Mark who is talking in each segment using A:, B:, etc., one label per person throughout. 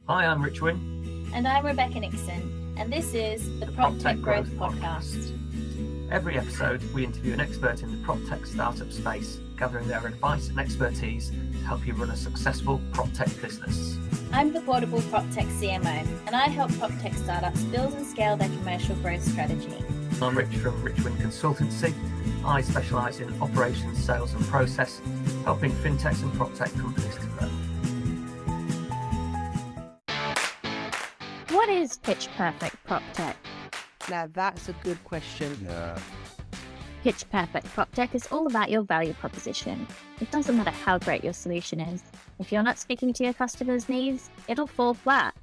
A: Hi, I'm Rich Wynn.
B: And I'm Rebecca Nixon, and this is the PropTech Growth Podcast.
A: Every episode, we interview an expert in the PropTech startup space, gathering their advice and expertise to help you run a successful PropTech business.
B: I'm the Portable PropTech CMO, and I help PropTech startups build and scale their commercial growth strategy.
A: I'm Rich from Rich Wynn Consultancy. I specialise in operations, sales and process, helping fintechs and PropTech companies to grow.
C: What is Pitch Perfect PropTech?
D: Now that's a good question.
E: Yeah.
C: Pitch Perfect PropTech is all about your value proposition. It doesn't matter how great your solution is. If you're not speaking to your customers' needs, it'll fall flat.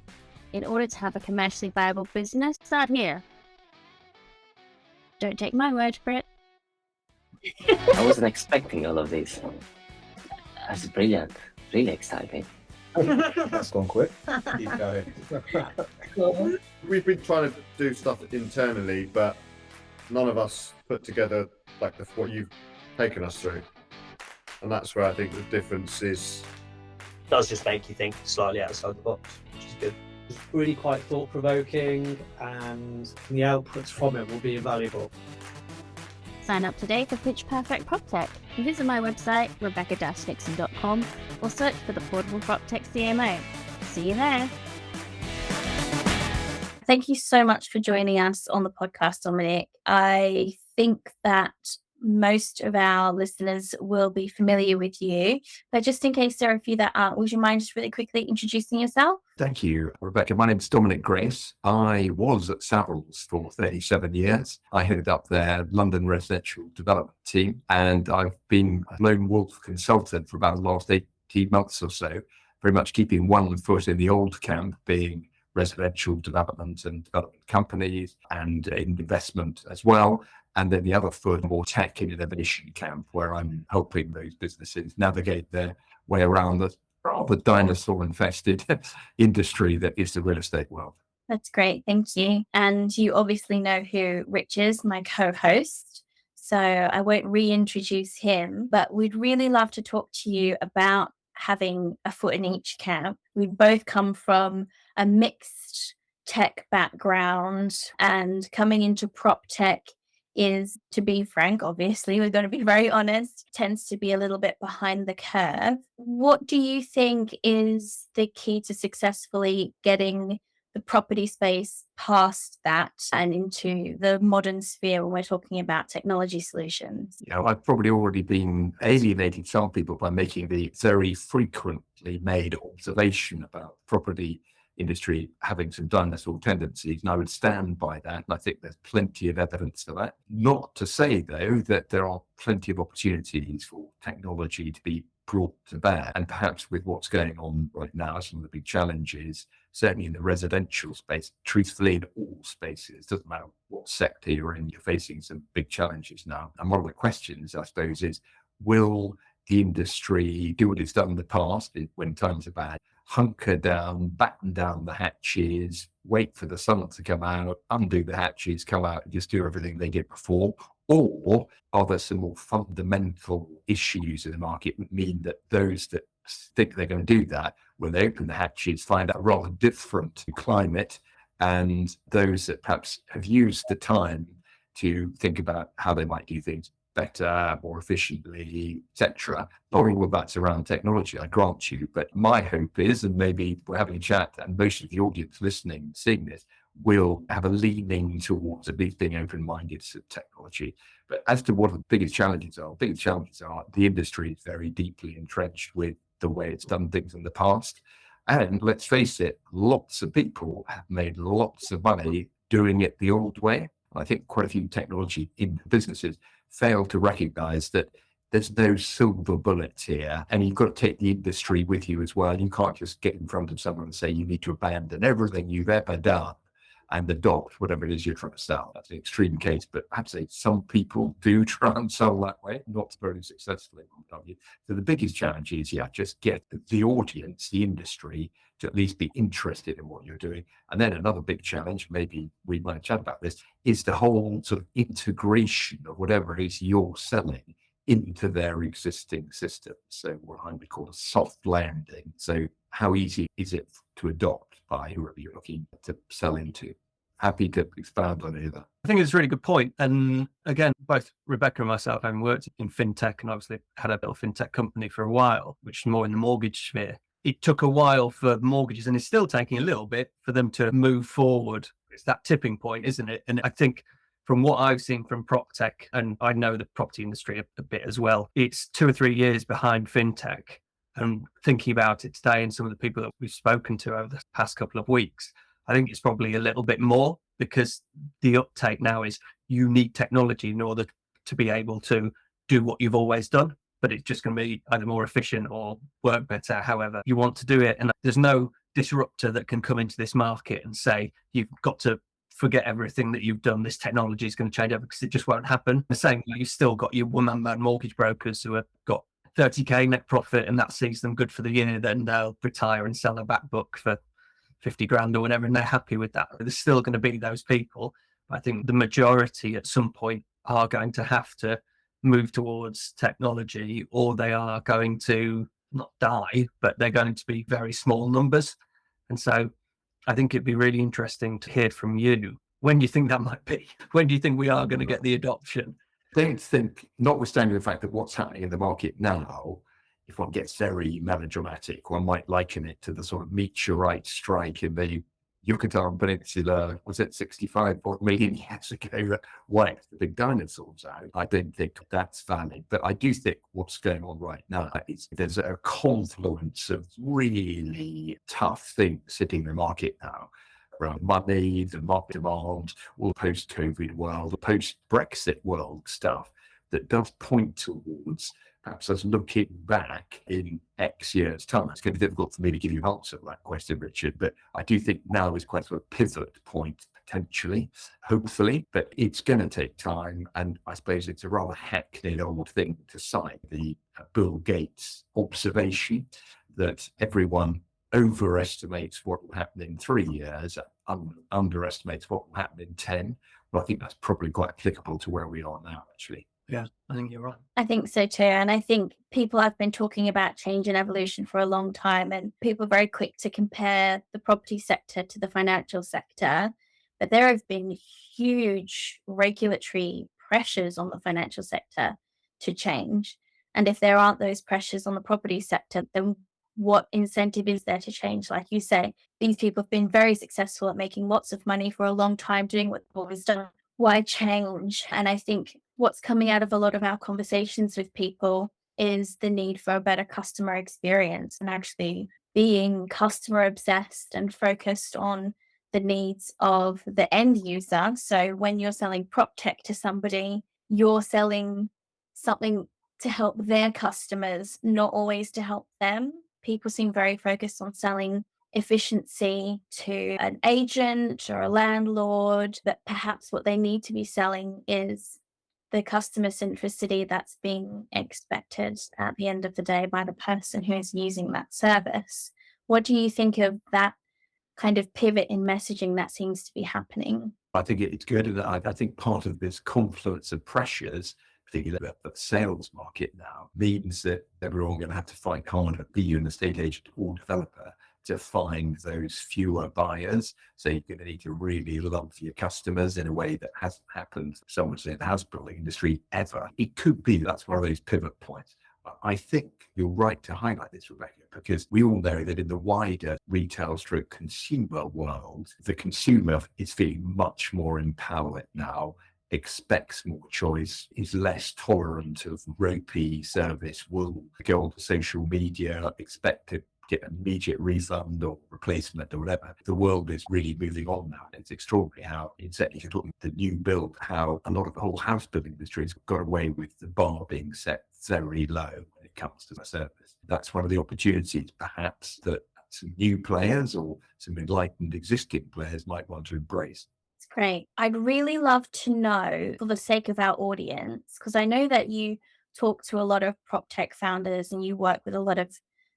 C: In order to have a commercially viable business, start here. Don't take my word for it.
F: I wasn't expecting all of this. That's brilliant. Really exciting.
E: That's gone quick. Keep going.
G: We've been trying to do stuff internally, but none of us put together like what you've taken us through. And that's where I think the difference is.
H: It does just make you think slightly outside the box, which is good.
I: It's really quite thought-provoking, and the outputs from it will be invaluable.
C: Sign up today for Pitch Perfect PropTech. Visit my website, rebecca-nixon.com, or search for the Portable PropTech CMO. See you there.
B: Thank you so much for joining us on the podcast, Dominic. I think that most of our listeners will be familiar with you, but just in case there are a few that aren't, would you mind just really quickly introducing yourself?
E: Thank you, Rebecca. My name's Dominic Grace. I was at Savills for 37 years. I headed up their London residential development team, and I've been a lone wolf consultant for about the last 18 months or so, very much keeping one foot in the old camp, being residential development and development companies and in investment as well. And then the other foot, more tech and innovation camp, where I'm helping those businesses navigate their way around the rather dinosaur-infested industry that is the real estate world.
B: That's great. Thank you. And you obviously know who Rich is, my co-host. So I won't reintroduce him, but we'd really love to talk to you about having a foot in each camp. We both come from a mixed tech background, and coming into PropTech is, to be frank, obviously, we're going to be very honest, tends to be a little bit behind the curve. What do you think is the key to successfully getting the property space past that and into the modern sphere when we're talking about technology solutions?
E: You know, I've probably already been alienating some people by making the very frequently made observation about property industry having some dinosaur tendencies, and I would stand by that. And I think there's plenty of evidence for that. Not to say, though, that there are plenty of opportunities for technology to be brought to bear. And perhaps with what's going on right now, some of the big challenges, certainly in the residential space, truthfully in all spaces, doesn't matter what sector you're in, you're facing some big challenges now. And one of the questions, I suppose, is will the industry do what it's done in the past when times are bad, hunker down, batten down the hatches, wait for the sun to come out, undo the hatches, come out and just do everything they did before? Or are there some more fundamental issues in the market that mean that those that think they're going to do that, when they open the hatches, find out a rather different climate, and those that perhaps have used the time to think about how they might do things better, more efficiently, etc. Not all of that's around technology, I grant you, but my hope is, and maybe we're having a chat and most of the audience listening, seeing this, will have a leaning towards at least being open-minded to technology. But as to what the biggest challenges are the industry is very deeply entrenched with the way it's done things in the past. And let's face it, lots of people have made lots of money doing it the old way. I think quite a few technology businesses fail to recognize that there's no silver bullet here, and you've got to take the industry with you as well. You can't just get in front of someone and say you need to abandon everything you've ever done and adopt whatever it is you're trying to sell. That's an extreme case, but I'd say some people do try and sell that way, not very successfully. So the biggest challenge is, just get the audience, the industry, to at least be interested in what you're doing. And then another big challenge, maybe we might chat about this, is the whole sort of integration of whatever it is you're selling into their existing system. So what I would call a soft landing. So how easy is it to adopt? by whoever you're looking to sell into. Happy to expand on either.
A: I think it's a really good point. And again, both Rebecca and myself, having worked in fintech and obviously had a little fintech company for a while, which is more in the mortgage sphere. It took a while for mortgages, and it's still taking a little bit for them to move forward. It's that tipping point, isn't it? And I think from what I've seen from PropTech, and I know the property industry a bit as well, it's 2 or 3 years behind fintech. And thinking about it today and some of the people that we've spoken to over the past couple of weeks, I think it's probably a little bit more, because the uptake now is you need technology in order to be able to do what you've always done, but it's just going to be either more efficient or work better, however you want to do it. And there's no disruptor that can come into this market and say, you've got to forget everything that you've done. This technology is going to change everything, because it just won't happen. The same, you've still got your one-man mortgage brokers who have got 30k net profit, and that sees them good for the year. Then they'll retire and sell a back book for 50 grand or whatever, and they're happy with that. There's still going to be those people. I think the majority at some point are going to have to move towards technology, or they are going to not die, but they're going to be very small numbers. And so I think it'd be really interesting to hear from you. When do you think that might be? When do you think we are going to get the adoption?
E: I don't think, notwithstanding the fact that what's happening in the market now, if one gets very melodramatic, one might liken it to the sort of meteorite strike in the Yucatan Peninsula, was it 65 million years ago, that wiped the big dinosaurs out. I don't think that's valid. But I do think what's going on right now is there's a confluence of really tough things hitting the market now, around money, the market demand, all post-COVID world, the post-Brexit world stuff that does point towards perhaps us looking back in X years' time. It's going to be difficult for me to give you an answer to that question, Richard, but I do think now is quite a pivot point, potentially, hopefully, but it's going to take time. And I suppose it's a rather hackneyed old thing to cite the Bill Gates observation that everyone overestimates what will happen in 3 years, underestimates what will happen in 10. But I think that's probably quite applicable to where we are now, actually.
A: Yeah, I think you're right.
B: I think so too. And I think people have been talking about change and evolution for a long time, and people are very quick to compare the property sector to the financial sector. But there have been huge regulatory pressures on the financial sector to change. And if there aren't those pressures on the property sector, then what incentive is there to change? Like you say, these people have been very successful at making lots of money for a long time, doing what they've always done. Why change? And I think what's coming out of a lot of our conversations with people is the need for a better customer experience, and actually being customer obsessed and focused on the needs of the end user. So when you're selling PropTech to somebody, you're selling something to help their customers, not always to help them. People seem very focused on selling efficiency to an agent or a landlord, but perhaps what they need to be selling is the customer centricity that's being expected at the end of the day by the person who is using that service. What do you think of that kind of pivot in messaging that seems to be happening?
E: I think it's good. And I think part of this confluence of pressures, particularly the sales market now, means that we're all going to have to fight harder, be you an estate agent or developer, to find those fewer buyers. So you're going to need to really love your customers in a way that hasn't happened so much in the house building industry ever. It could be that's one of those pivot points. I think you're right to highlight this, Rebecca, because we all know that in the wider retail stroke consumer world, the consumer is feeling much more empowered now, expects more choice, is less tolerant of ropey service, will go on to social media, expect to get an immediate refund or replacement or whatever. The world is really moving on now. It's extraordinary how, exactly, if you're talking the new build, how a lot of the whole house building industry has got away with the bar being set very low when it comes to the service. That's one of the opportunities, perhaps, that some new players or some enlightened existing players might want to embrace.
B: It's great. I'd really love to know, for the sake of our audience, because I know that you talk to a lot of PropTech founders and you work with a lot of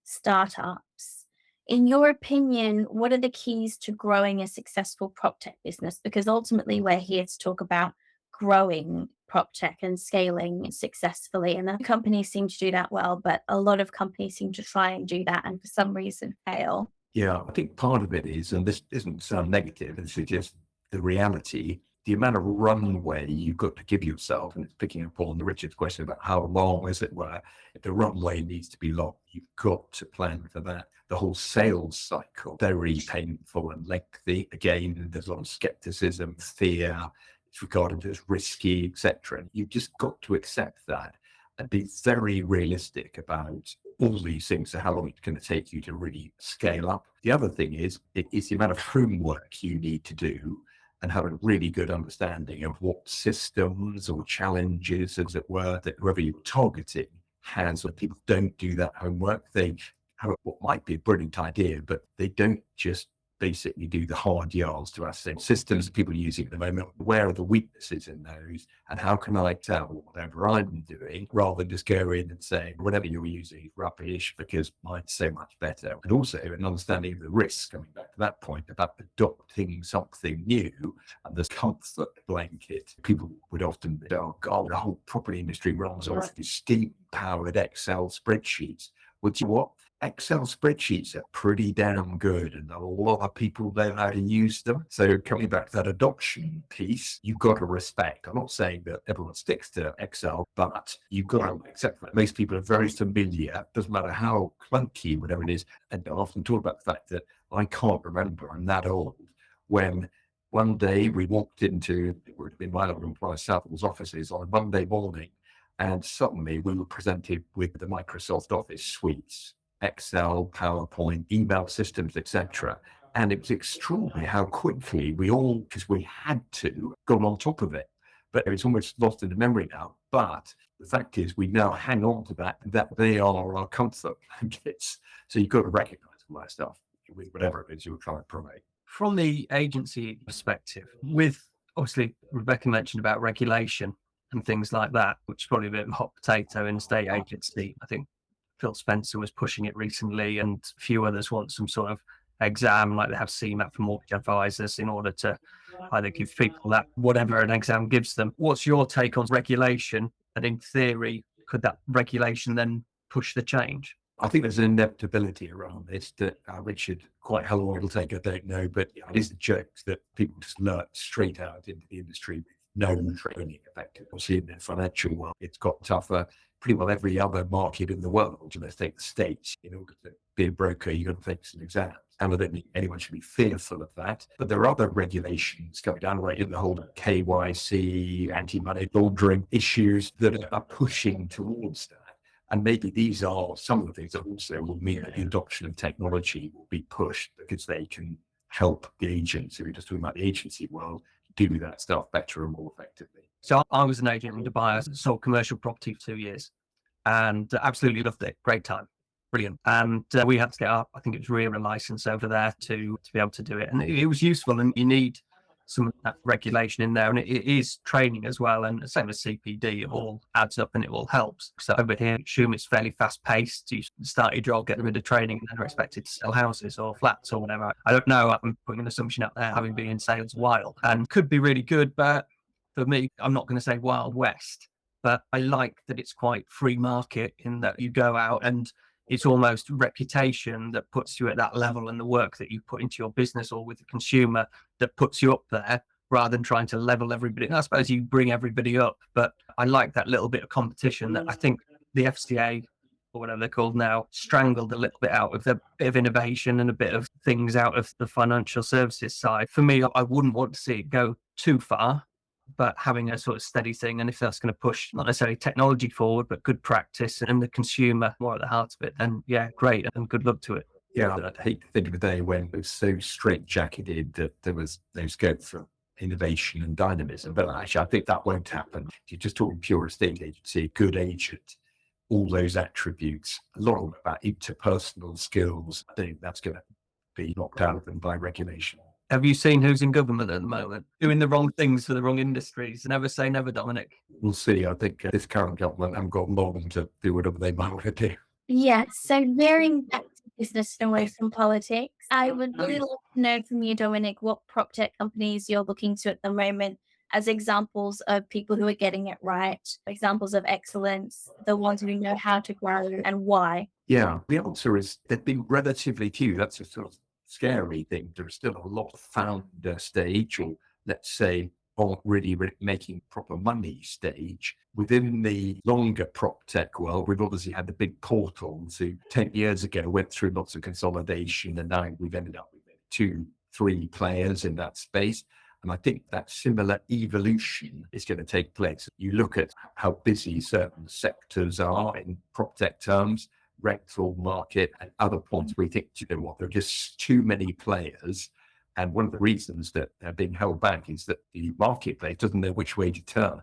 B: startups. In your opinion, what are the keys to growing a successful PropTech business? Because ultimately we're here to talk about growing PropTech and scaling successfully. And the companies seem to do that well, but a lot of companies seem to try and do that and for some reason fail.
E: Yeah, I think part of it is, and this doesn't sound negative, this is just the reality, the amount of runway you've got to give yourself, and it's picking up on Richard's question about how long, as it were, if the runway needs to be long, you've got to plan for that. The whole sales cycle, very painful and lengthy. Again, there's a lot of skepticism, fear, it's regarded as risky, etc. You've just got to accept that and be very realistic about all these things, so how long it's going to take you to really scale up. The other thing is, it is the amount of homework you need to do and have a really good understanding of what systems or challenges, as it were, that whoever you're targeting has. When people don't do that homework, they have what might be a brilliant idea, but they don't just basically do the hard yards to ascertain systems that people are using at the moment. Where are the weaknesses in those? And how can I tell whatever I'm doing, rather than just go in and saying, whatever you're using is rubbish because mine's so much better. And also an understanding of the risks, coming back to that point about adopting something new and this comfort blanket. People would often say, oh God, the whole property industry runs off these steam-powered Excel spreadsheets. Well, do you know what? Excel spreadsheets are pretty damn good, and a lot of people know how to use them. So coming back to that adoption piece, you've got to respect. I'm not saying that everyone sticks to Excel, but you've got to accept that most people are very familiar. Doesn't matter how clunky, whatever it is. And I often talk about the fact that I can't remember, I'm that old, when one day we walked into, it would have been my other employer, Savills offices on a Monday morning, and suddenly we were presented with the Microsoft Office suites. Excel, PowerPoint, email systems, etc. And it was extraordinary how quickly we all, because we had to, got on top of it. But it's almost lost in the memory now. But the fact is, we now hang on to that they are our comfort blankets. So you've got to recognize all that stuff with whatever it is you're trying to promote.
A: From the agency perspective, with obviously Rebecca mentioned about regulation and things like that, which is probably a bit of a hot potato in state agency. I think Phil Spencer was pushing it recently, and a few others want some sort of exam, like they have CMAP for mortgage advisors, in order to either give people that whatever an exam gives them. What's your take on regulation? And in theory, could that regulation then push the change?
E: I think there's an inevitability around this that Richard, quite how long it'll take, I don't know, but it is a joke that people just learn straight out into the industry with no training effectively. Obviously, in the financial world, it's got tougher. Pretty well every other market in the world, let's take the States, in order to be a broker, you've got to take some exams. And I don't think anyone should be fearful of that. But there are other regulations coming down, right, in the whole KYC, anti-money laundering issues that are pushing towards that. And maybe these are some of the things that also will mean that the adoption of technology will be pushed, because they can help the agents, if you're just talking about the agency world, do that stuff better and more effectively.
A: So I was an agent in Dubai. I sold commercial property for 2 years and absolutely loved it. Great time. Brilliant. And we had to get up, I think it was RERA license over there to be able to do it. And it was useful, and you need some of that regulation in there. And it is training as well. And same as CPD, it all adds up and it all helps. So over here, I assume it's fairly fast paced. You start your job, get rid of training, and then are expected to sell houses or flats or whatever. I don't know. I'm putting an assumption out there, having been in sales a while, and could be really good. But for me, I'm not going to say Wild West, but I like that it's quite free market in that you go out and it's almost reputation that puts you at that level, and the work that you put into your business or with the consumer that puts you up there, rather than trying to level everybody. And I suppose you bring everybody up, but I like that little bit of competition that I think the FCA, or whatever they're called now, strangled a little bit out of a bit of innovation and a bit of things out of the financial services side. For me, I wouldn't want to see it go too far, but having a sort of steady thing. And if that's going to push not necessarily technology forward, but good practice and the consumer more at the heart of it, then yeah, great, and good luck to it.
E: Yeah, I'd hate to think of a day when it was so straight-jacketed that there was no scope for innovation and dynamism. But actually, I think that won't happen. If you're just talking pure estate agency, a good agent, all those attributes, a lot of them about interpersonal skills, I think that's going to be knocked out of them by regulation.
A: Have you seen who's in government at the moment? Doing the wrong things for the wrong industries. Never say never, Dominic.
E: We'll see. I think this current government haven't got long to do whatever they might want to do.
B: Yeah, so veering back to business and away from politics, I would really love to know from you, Dominic, what PropTech companies you're looking to at the moment as examples of people who are getting it right, examples of excellence, the ones who know how to grow and why?
E: Yeah, the answer is there've been relatively few. That's a sort of scary thing. There's still a lot of founder stage, or let's say, aren't really making proper money stage. Within the longer prop tech world, we've obviously had the big portals who 10 years ago went through lots of consolidation, and now we've ended up with 2-3 players in that space. And I think that similar evolution is going to take place. You look at how busy certain sectors are in prop tech terms, rental market and other points, we think, you know what, there are just too many players. And one of the reasons that they're being held back is that the marketplace doesn't know which way to turn.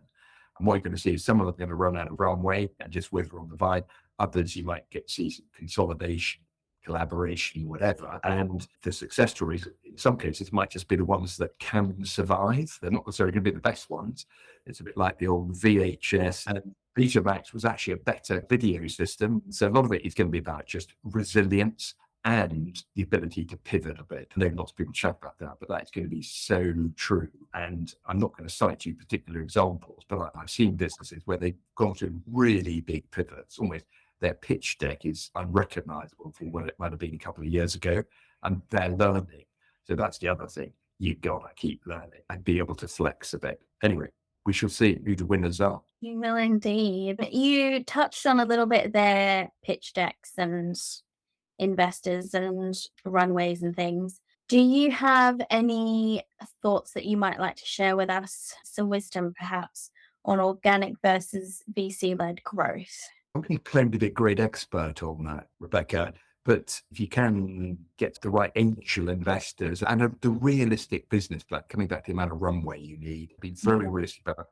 E: And what you're going to see is some of them are going to run out of runway and just wither on the vine. Others, you might see some consolidation, collaboration, whatever. And the success stories, in some cases, might just be the ones that can survive. They're not necessarily going to be the best ones. It's a bit like the old VHS, and Betamax was actually a better video system. So a lot of it is going to be about just resilience and the ability to pivot a bit. I know lots of people chat about that, but that's going to be so true. And I'm not going to cite you particular examples, but I've seen businesses where they've gone through really big pivots. Almost their pitch deck is unrecognizable from what it might have been a couple of years ago, and they're learning. So that's the other thing. You've got to keep learning and be able to flex a bit. Anyway, we shall see who the winners are.
B: You will indeed. You touched on a little bit there, pitch decks and investors and runways and things. Do you have any thoughts that you might like to share with us, some wisdom perhaps, on organic versus VC-led growth?
E: I wouldn't claim to be a great expert on that, Rebecca, but if you can get the right angel investors and the realistic business plan, coming back to the amount of runway you need, be very realistic about,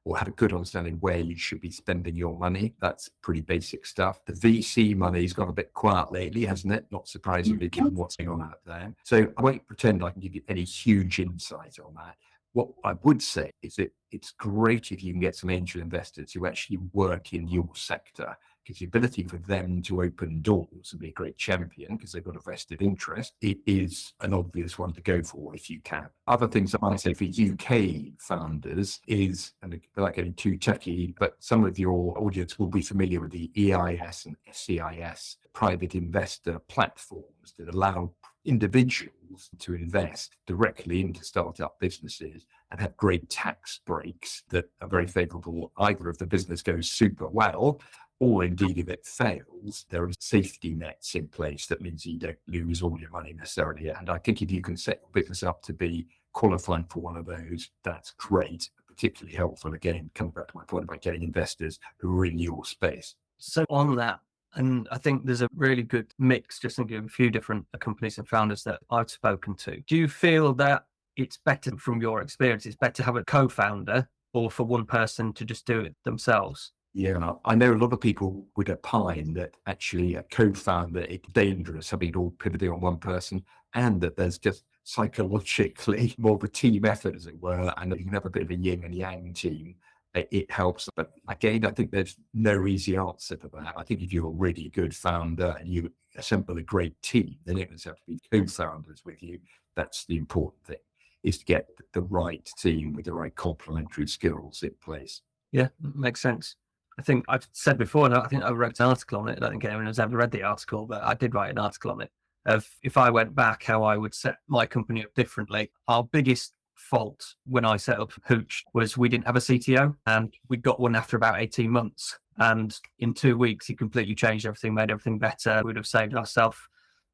E: or have a good understanding where you should be spending your money. That's pretty basic stuff. The VC money's gone a bit quiet lately, hasn't it? Not surprisingly, given what's going on out there. So I won't pretend I can give you any huge insight on that. What I would say is that it's great if you can get some angel investors who actually work in your sector, because the ability for them to open doors and be a great champion because they've got a vested interest, it is an obvious one to go for if you can. Other things I might say for UK founders is, and without getting too techy, but some of your audience will be familiar with the EIS and SEIS private investor platforms that allow individuals to invest directly into startup businesses and have great tax breaks that are very favorable. Either if the business goes super well, or indeed if it fails, there are safety nets in place that means you don't lose all your money necessarily. And I think if you can set your business up to be qualified for one of those, that's great, particularly helpful. Again, coming back to my point about getting investors who are in your space.
A: So on that, and I think there's a really good mix, just thinking of a few different companies and founders that I've spoken to. Do you feel that it's better, from your experience, it's better to have a co-founder or for one person to just do it themselves?
E: Yeah, I know a lot of people would opine that actually a co-founder, it's dangerous having it all pivoting on one person, and that there's just psychologically more of a team effort, as it were, and that you can have a bit of a yin and yang team. It helps. But again, I think there's no easy answer to that. I think if you're a really good founder and you assemble a great team, then it doesn't have to be co-founders with you. That's the important thing, is to get the right team with the right complementary skills in place.
A: Yeah, makes sense. I think I've said before, and I think I wrote an article on it. I don't think anyone has ever read the article, but I did write an article on it of if I went back, how I would set my company up differently. Our biggest fault when I set up Hooch was we didn't have a CTO, and we got one after about 18 months. And in 2 weeks, he completely changed everything, made everything better. We'd have saved ourselves,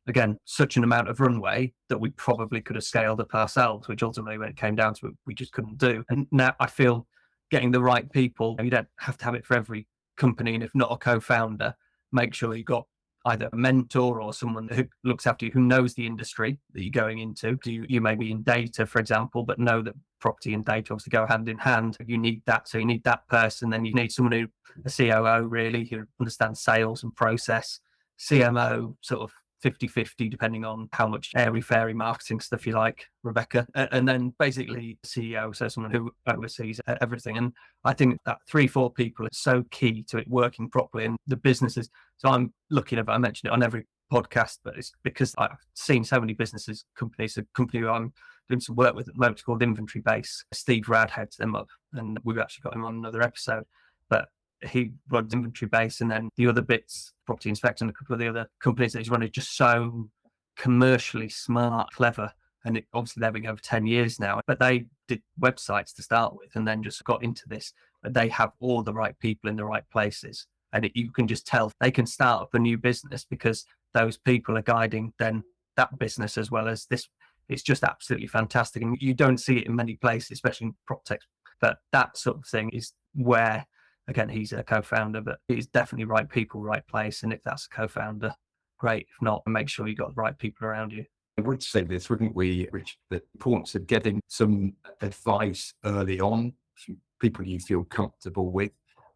A: again, such an amount of runway that we probably could have scaled up ourselves, which ultimately, when it came down to it, we just couldn't do. And now I feel getting the right people, you don't have to have it for every company. And if not a co-founder, make sure you've got either a mentor or someone who looks after you, who knows the industry that you're going into. You may be in data, for example, but know that property and data obviously go hand in hand. You need that. So you need that person. Then you need someone who, a COO really, who understands sales and process, CMO, sort of 50-50, depending on how much airy-fairy marketing stuff you like, Rebecca. And then basically CEO, so someone who oversees everything. And I think that 3-4 people is so key to it working properly. And the businesses, so I'm looking at, I mentioned it on every podcast, but it's because I've seen so many businesses, companies, a company who I'm doing some work with at the moment called Inventory Base. Steve Rad heads them up, and we've actually got him on another episode. But he runs Inventory Base, and then the other bits, Property Inspect, and a couple of the other companies that he's running, just so commercially smart, clever. And obviously they've been going for 10 years now, but they did websites to start with and then just got into this. But they have all the right people in the right places. And you can just tell they can start up a new business because those people are guiding then that business as well as this. It's just absolutely fantastic. And you don't see it in many places, especially in PropTech. But that sort of thing is where, again, he's a co-founder, but it's definitely right people, right place. And if that's a co-founder, great. If not, make sure you've got the right people around you.
E: I would say this, wouldn't we, Rich, the importance of getting some advice early on, from people you feel comfortable with.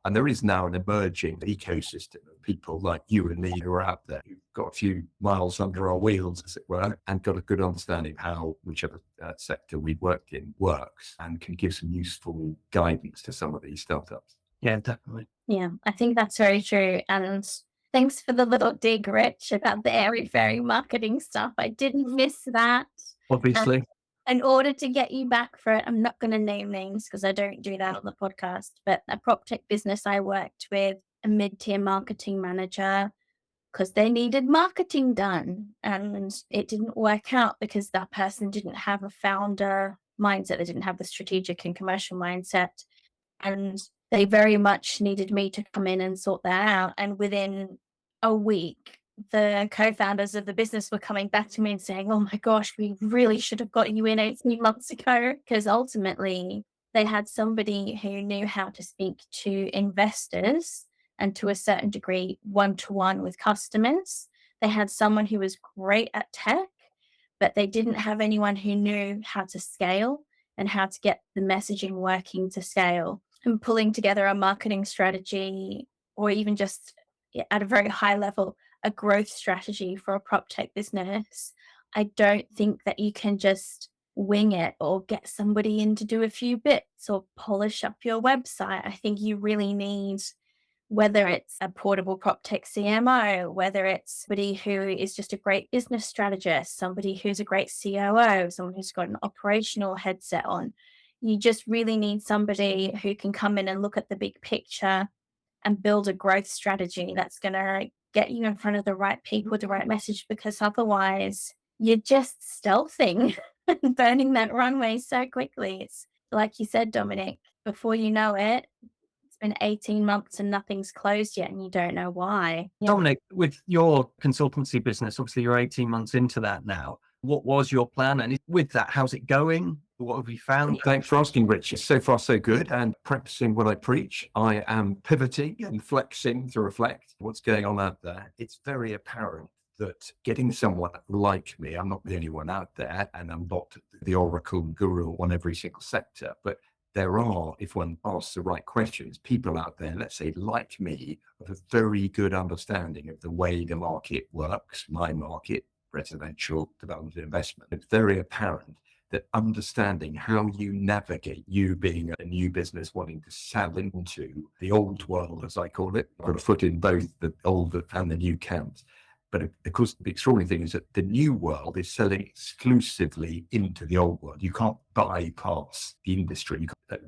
E: And there is now an emerging ecosystem of people like you and me who are out there, who've got a few miles under our wheels, as it were, and got a good understanding of how whichever sector we worked in works and can give some useful guidance to some of these startups.
A: Yeah, definitely.
B: Yeah, I think that's very true. And thanks for the little dig, Rich, about the airy fairy marketing stuff. I didn't miss that.
A: Obviously.
B: In order to get you back for it, I'm not going to name names because I don't do that on the podcast, but a PropTech business I worked with, a mid-tier marketing manager, because they needed marketing done. And it didn't work out because that person didn't have a founder mindset. They didn't have the strategic and commercial mindset. And they very much needed me to come in and sort that out. And within a week, the co-founders of the business were coming back to me and saying, oh my gosh, we really should have got you in 18 months ago. Because ultimately, they had somebody who knew how to speak to investors and to a certain degree, one-to-one with customers. They had someone who was great at tech, but they didn't have anyone who knew how to scale and how to get the messaging working to scale. And pulling together a marketing strategy, or even just at a very high level, a growth strategy for a PropTech business. I don't think that you can just wing it or get somebody in to do a few bits or polish up your website. I think you really need, whether it's a portable PropTech CMO, whether it's somebody who is just a great business strategist, somebody who's a great COO, someone who's got an operational headset on. You just really need somebody who can come in and look at the big picture and build a growth strategy that's going to get you in front of the right people with the right message, because otherwise you're just stealthing and burning that runway so quickly. It's like you said, Dominic, before you know it, it's been 18 months and nothing's closed yet and you don't know why. Yeah.
A: Dominic, with your consultancy business, obviously you're 18 months into that now. What was your plan? And with that, how's it going? What have you found?
E: Thanks for asking, Rich. So far, so good. And practicing what I preach, I am pivoting and flexing to reflect what's going on out there. It's very apparent that getting someone like me, I'm not the only one out there, and I'm not the oracle guru on every single sector, but there are, if one asks the right questions, people out there, let's say like me, with a very good understanding of the way the market works, my market, residential development and investment. It's very apparent that understanding how you navigate, you being a new business wanting to sell into the old world, as I call it, got a foot in both the old and the new camps. But of course, the extraordinary thing is that the new world is selling exclusively into the old world. You can't bypass the industry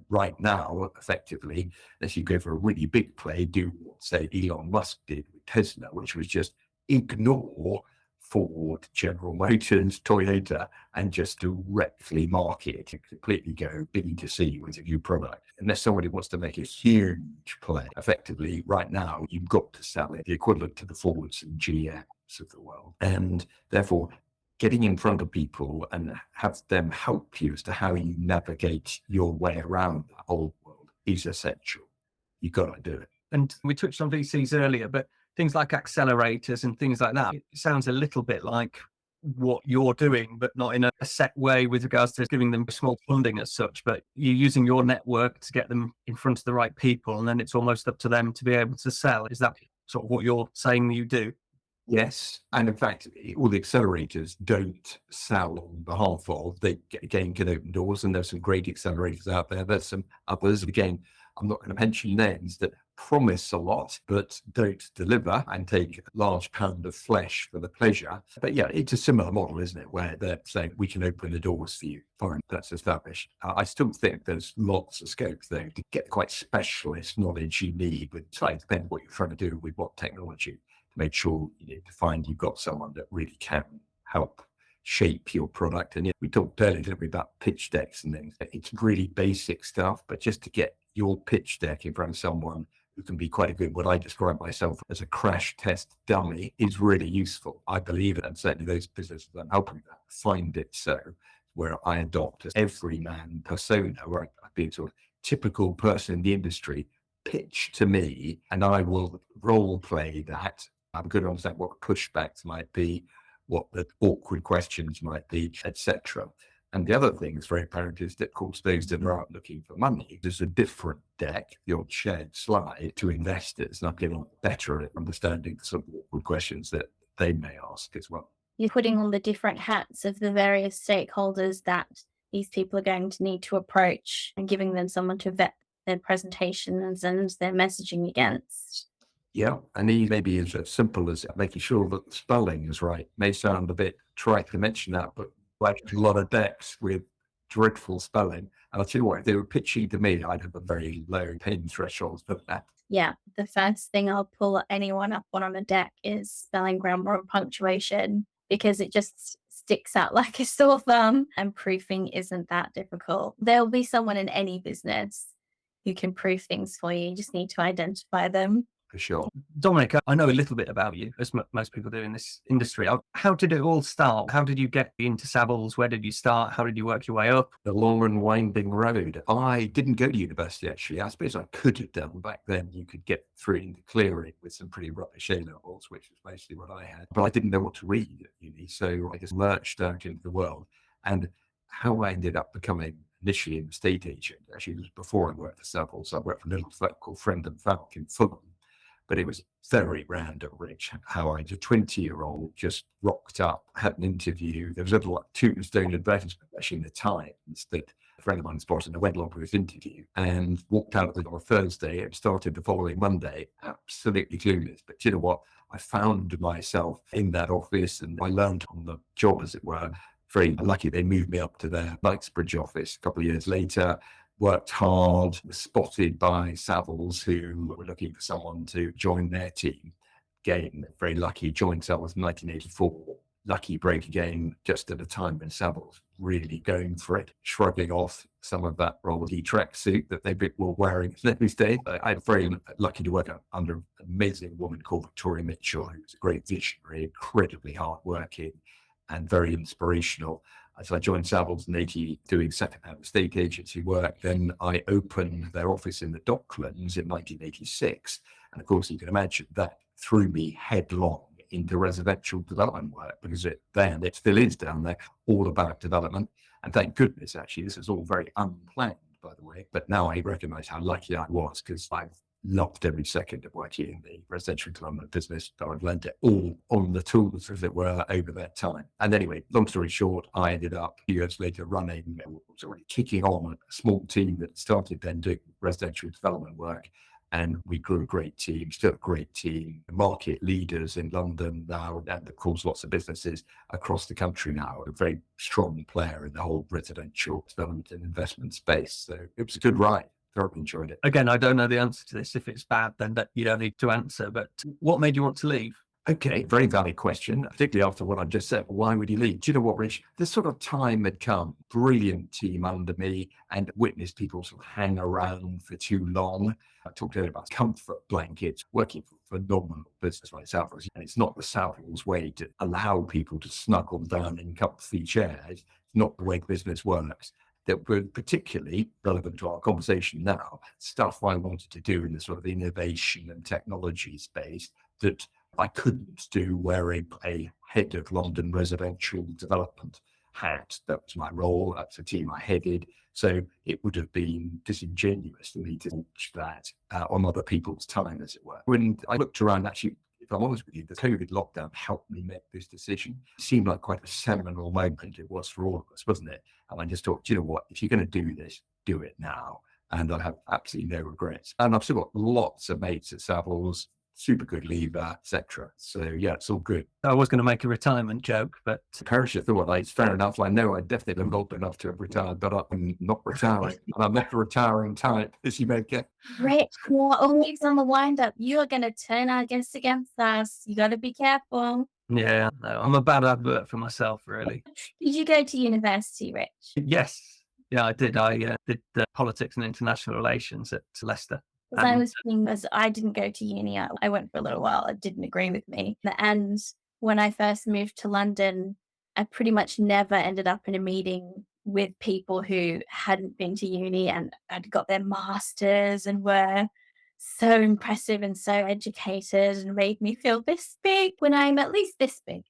E: right now, effectively, unless you go for a really big play, do what, say, Elon Musk did with Tesla, which was just ignore Ford, General Motors, Toyota, and just directly market it, completely go B2C with a new product. Unless somebody wants to make a huge play, effectively, right now, you've got to sell it, the equivalent to the Fords and GMs of the world. And therefore, getting in front of people and have them help you as to how you navigate your way around the whole world is essential. You've got to do it.
A: And we touched on VCs earlier, but things like accelerators and things like that, it sounds a little bit like what you're doing, but not in a set way with regards to giving them small funding as such, but you're using your network to get them in front of the right people, and then it's almost up to them to be able to sell. Is that sort of what you're saying you do?
E: Yes. And in fact, all the accelerators don't sell on behalf of, they again can open doors, and there's some great accelerators out there. There's some others, again, I'm not going to mention names, that promise a lot, but don't deliver and take a large pound of flesh for the pleasure. But yeah, it's a similar model, isn't it? Where they're saying, we can open the doors for you. Fine, that's established. I still think there's lots of scope though to get quite specialist knowledge you need, with slightly depending what you're trying to do with what technology, to make sure you need to find you've got someone that really can help shape your product. And we talked earlier, didn't we, about pitch decks and things. It's really basic stuff, but just to get your pitch deck in front of someone who can be quite a good, what I describe myself as a crash test dummy, is really useful. I believe it, and certainly those businesses I'm helping that find it so, where I adopt an everyman persona, where I've been sort of typical person in the industry, pitch to me, and I will role play that. I'm good to understand what pushbacks might be, what the awkward questions might be, etc. And the other thing that's very apparent is that, of course, those that are out looking for money, there's a different deck, the old shared slide, to investors, and I'm getting better at understanding some awkward questions that they may ask as well.
B: You're putting on the different hats of the various stakeholders that these people are going to need to approach, and giving them someone to vet their presentations and their messaging against.
E: Yeah, and these may be as simple as making sure that the spelling is right. May sound a bit trite to mention that, but like a lot of decks with dreadful spelling. And I'll tell you what, if they were pitching to me, I'd have a very low pain threshold for that.
B: Yeah, the first thing I'll pull anyone up on a deck is spelling, grammar, and punctuation, because it just sticks out like a sore thumb, and proofing isn't that difficult. There'll be someone in any business who can proof things for you. You just need to identify them.
E: For sure.
A: Dominic, I know a little bit about you, as most people do in this industry. How did it all start? How did you get into Savills? Where did you start? How did you work your way up?
E: The long and winding road. I didn't go to university, actually. I suppose I could have done. Back then, you could get through into clearing with some pretty rubbish A-levels, which was basically what I had. But I didn't know what to read at uni, so I just lurched out into the world. And how I ended up becoming initially an estate agent, actually, it was before I worked for Savills. I worked for a little firm called Friend and Falk in Fulham. But it was very random, Rich, how I, as a 20-year-old, just rocked up, had an interview. There was a little like tombstone advertisement, actually in the Times, that a friend of mine spotted, and I went along for his interview and walked out of it on a Thursday and started the following Monday, absolutely clueless. But you know what? I found myself in that office, and I learned on the job, as it were. Very lucky they moved me up to their Knightsbridge office a couple of years later. Worked hard, was spotted by Savills, who were looking for someone to join their team. Again, very lucky, joined Savills in 1984. Lucky break again, just at a time when Savills really going for it, shrugging off some of that Rolly tracksuit that they were wearing these days. I'm very lucky to work under an amazing woman called Victoria Mitchell, who was a great visionary, incredibly hardworking, and very inspirational. So I joined Savills in 80, doing second-hand estate agency work. Then I opened their office in the Docklands in 1986. And of course, you can imagine that threw me headlong into residential development work, because it still is down there, all about development. And thank goodness, actually, this is all very unplanned, by the way. But now I recognize how lucky I was, because I've loved every second of working in the residential development business. I've learned it all on the tools, as it were, over that time. And anyway, long story short, I ended up a few years later running, sort of kicking on a small team that started then doing residential development work. And we grew a great team, still a great team, market leaders in London now, and of course, lots of businesses across the country now. A very strong player in the whole residential development and investment space. So it was a good ride. Thoroughly enjoyed it.
A: Again, I don't know the answer to this. If it's bad, then that you don't need to answer. But what made you want to leave?
E: Okay, very valid question, particularly after what I've just said. Why would you leave? Do you know what, Rich? This sort of time had come, brilliant team under me, and witnessed people sort of hang around for too long. I talked earlier about comfort blankets, working for phenomenal business like Savills. And it's not the Savills way to allow people to snuggle down in comfy chairs. It's not the way business works. That were particularly relevant to our conversation now, stuff I wanted to do in the sort of innovation and technology space that I couldn't do wearing a head of London residential development hat. That was my role. That's a team I headed. So it would have been disingenuous for me to launch that on other people's time, as it were. When I looked around, actually, if I'm honest with you, the COVID lockdown helped me make this decision. It seemed like quite a seminal moment it was for all of us, wasn't it? And I just thought, you know what, if you're going to do this, do it now. and I have absolutely no regrets. And I've still got lots of mates at Savills, super good leaver, etc. So yeah, it's all good.
A: I was going to make a retirement joke, but
E: Perish thought, it's fair enough. I know I definitely am old enough to have retired, but I'm not retiring. And I'm not the retiring type, as you may get.
B: Rich, you're always on the wind up. You're going to turn our guests against us. You got to be careful.
A: yeah, no, I'm a bad advert for myself, really.
B: Did you go to university, Rich?
A: Yes. Yeah, I did. I did politics and international relations at Leicester.
B: Because I was thinking, as I didn't go to uni, I went for a little while. It didn't agree with me. And when I first moved to London, I pretty much never ended up in a meeting with people who hadn't been to uni and had got their masters and were so impressive and so educated and made me feel this big when I'm at least this big.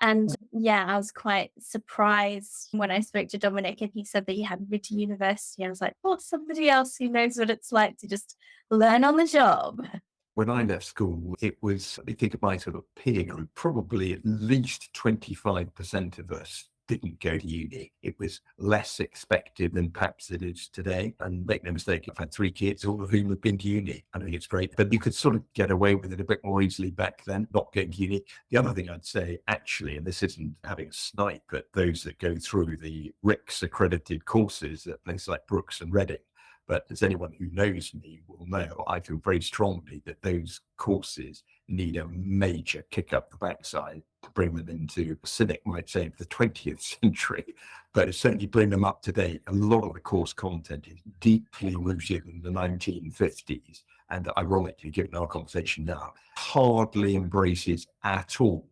B: And yeah, I was quite surprised when I spoke to Dominic and he said that he hadn't been to university. I was like, oh, somebody else who knows what it's like to just learn on the job.
E: When I left school, it was, I think of my sort of peer group, probably at least 25% of us didn't go to uni. It was less expected than perhaps it is today. And make no mistake, I've had 3 kids, all of whom have been to uni. I think it's great, but you could sort of get away with it a bit more easily back then, not going to uni. The other thing I'd say, actually, and this isn't having a snipe at those that go through the RICS accredited courses at places like Brooks and Reading, but as anyone who knows me will know, I feel very strongly that those courses need a major kick up the backside to bring them into, a cynic might say, the 20th century, but certainly bring them up to date. A lot of the course content is deeply rooted in the 1950s, and ironically, given our conversation now, hardly embraces at all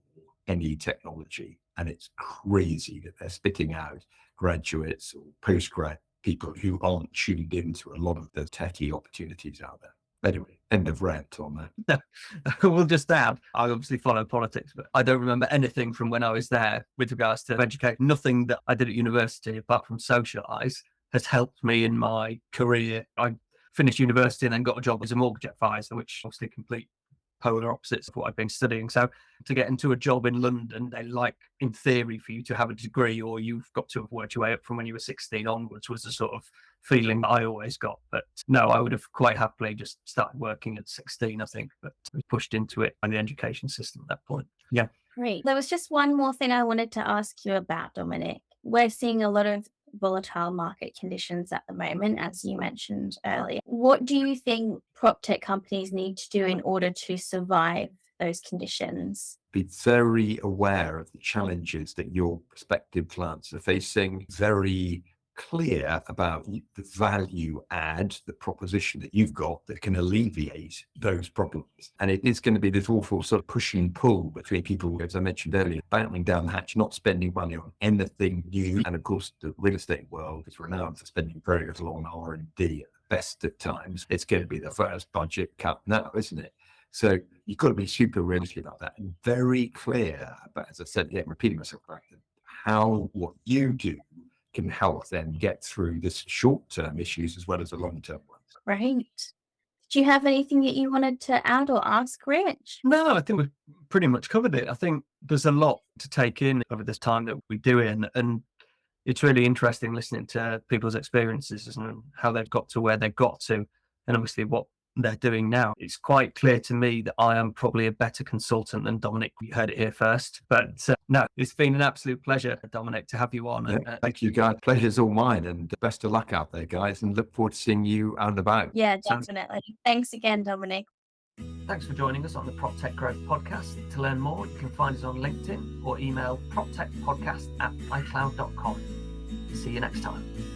E: any technology. And it's crazy that they're spitting out graduates or postgrad people who aren't tuned into a lot of the techie opportunities out there. Anyway, end of rant on that.
A: We'll just add, I obviously follow politics, but I don't remember anything from when I was there with regards to education. Nothing that I did at university, apart from socialise, has helped me in my career. I finished university and then got a job as a mortgage advisor, which obviously complete polar opposites of what I've been studying. So to get into a job in London, they like, in theory, for you to have a degree, or you've got to have worked your way up from when you were 16 onwards, was the sort of feeling that I always got. But no, I would have quite happily just started working at 16, I think, but I was pushed into it by the education system at that point. Yeah.
B: Great. There was just one more thing I wanted to ask you about, Dominic. We're seeing a lot of volatile market conditions at the moment, as you mentioned earlier. What do you think PropTech companies need to do in order to survive those conditions?
E: Be very aware of the challenges that your prospective clients are facing, very clear about the value add, the proposition that you've got that can alleviate those problems. And it is going to be this awful sort of push and pull between people, as I mentioned earlier, battling down the hatch, not spending money on anything new. And of course, the real estate world is renowned for spending very little on R&D at the best of times. It's going to be the first budget cut now, isn't it? So you've got to be super realistic about that and very clear about, as I said, repeating myself back, how what you do can help them get through this short-term issues as well as the long-term ones.
B: Great. Do you have anything that you wanted to add or ask Rich?
A: No, I think we've pretty much covered it. I think there's a lot to take in over this time that we do in, and it's really interesting listening to people's experiences and how they've got to where they've got to, and obviously what they're doing now. It's quite clear to me that I am probably a better consultant than Dominic. You heard it here first. But no, it's been an absolute pleasure, Dominic, to have you on.
E: Yeah, thank you, guys. Pleasure's all mine, and best of luck out there, guys, and look forward to seeing you out and about.
B: Yeah, definitely. Thanks again, Dominic.
A: Thanks for joining us on the PropTech Growth Podcast. To learn more, you can find us on LinkedIn or email proptechpodcast@icloud.com. See you next time.